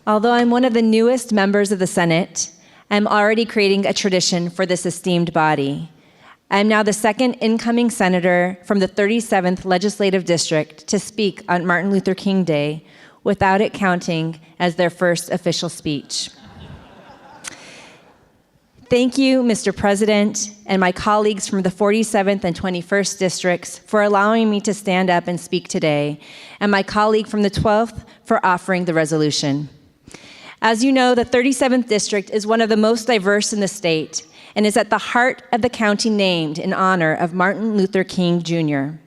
Although I'm one of the newest members of the Senate, I'm already creating a tradition for this esteemed body. I'm now the second incoming senator from the 37th Legislative District to speak on Martin Luther King Day without it counting as their first official speech. Thank you, Mr. President, and my colleagues from the 47th and 21st districts for allowing me to stand up and speak today, and my colleague from the 12th for offering the resolution. As you know, the 37th district is one of the most diverse in the state and is at the heart of the county named in honor of Martin Luther King Jr.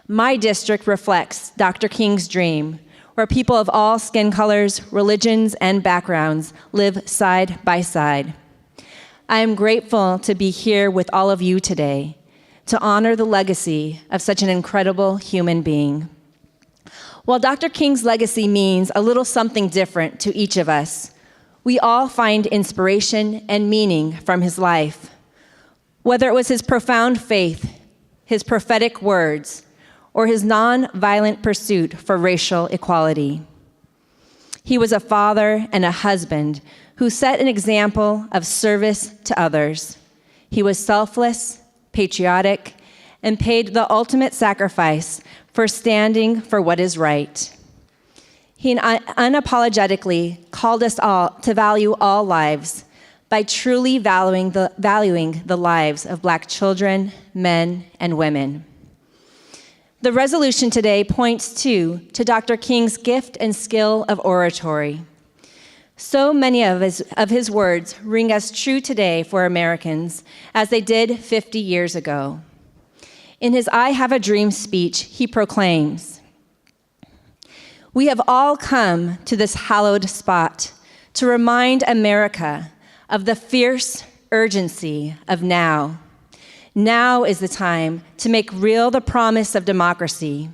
My district reflects Dr. King's dream, where people of all skin colors, religions, and backgrounds live side by side. I am grateful to be here with all of you today to honor the legacy of such an incredible human being. While Dr. King's legacy means a little something different to each of us, we all find inspiration and meaning from his life. Whether it was his profound faith, his prophetic words, or his non-violent pursuit for racial equality. He was a father and a husband who set an example of service to others. He was selfless, patriotic, and paid the ultimate sacrifice for standing for what is right. He unapologetically called us all to value all lives by truly valuing the lives of Black children, men, and women. The resolution today points to Dr. King's gift and skill of oratory. So many of his words ring as true today for Americans as they did 50 years ago. In his I Have a Dream speech, he proclaims, "We have all come to this hallowed spot to remind America of the fierce urgency of now. Now is the time to make real the promise of democracy.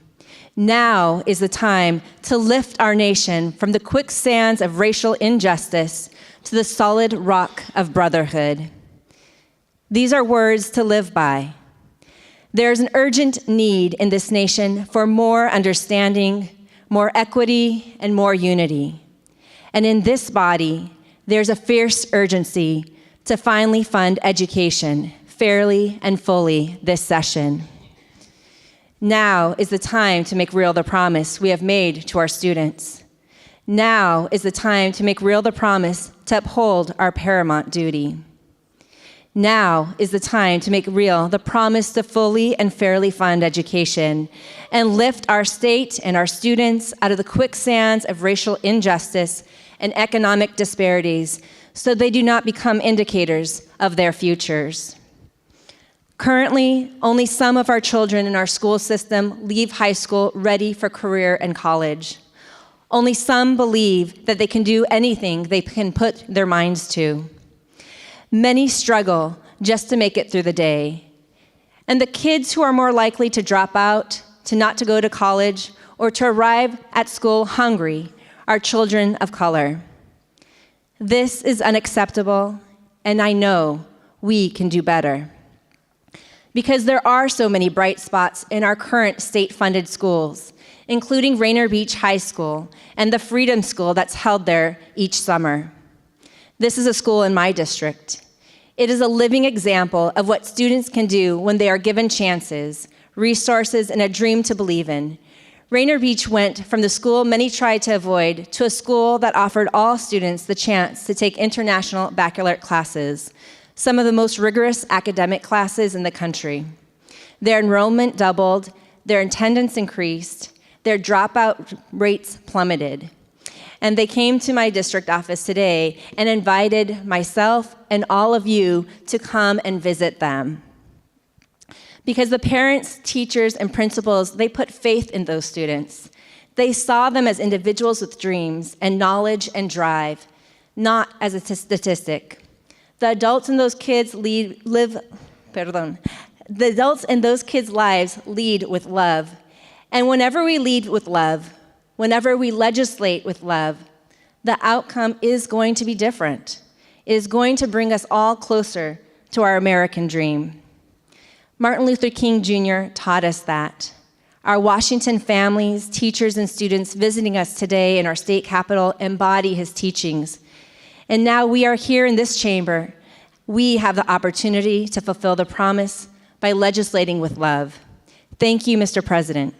Now is the time to lift our nation from the quicksands of racial injustice to the solid rock of brotherhood." These are words to live by. There is an urgent need in this nation for more understanding, more equity, and more unity. And in this body, there's a fierce urgency to finally fund education fairly and fully this session. Now is the time to make real the promise we have made to our students. Now is the time to make real the promise to uphold our paramount duty. Now is the time to make real the promise to fully and fairly fund education and lift our state and our students out of the quicksands of racial injustice and economic disparities so they do not become indicators of their futures. Currently, only some of our children in our school system leave high school ready for career and college. Only some believe that they can do anything they can put their minds to. Many struggle just to make it through the day. And the kids who are more likely to drop out, to not to go to college, or to arrive at school hungry are children of color. This is unacceptable, and I know we can do better. Because there are so many bright spots in our current state-funded schools, including Rainier Beach High School and the Freedom School that's held there each summer. This is a school in my district. It is a living example of what students can do when they are given chances, resources, and a dream to believe in. Rainier Beach went from the school many tried to avoid to a school that offered all students the chance to take international baccalaureate classes, some of the most rigorous academic classes in the country. Their enrollment doubled, their attendance increased, their dropout rates plummeted. And they came to my district office today and invited myself and all of you to come and visit them. Because the parents, teachers, and principals, they put faith in those students. They saw them as individuals with dreams and knowledge and drive, not as a statistic. The adults in those kids' lives lead with love. And whenever we lead with love, whenever we legislate with love, the outcome is going to be different. It is going to bring us all closer to our American dream. Martin Luther King Jr. taught us that Our Washington families, teachers, and students visiting us today in our state capitol embody his teachings. And now we are here in this chamber. We have the opportunity to fulfill the promise by legislating with love. Thank you, Mr. President.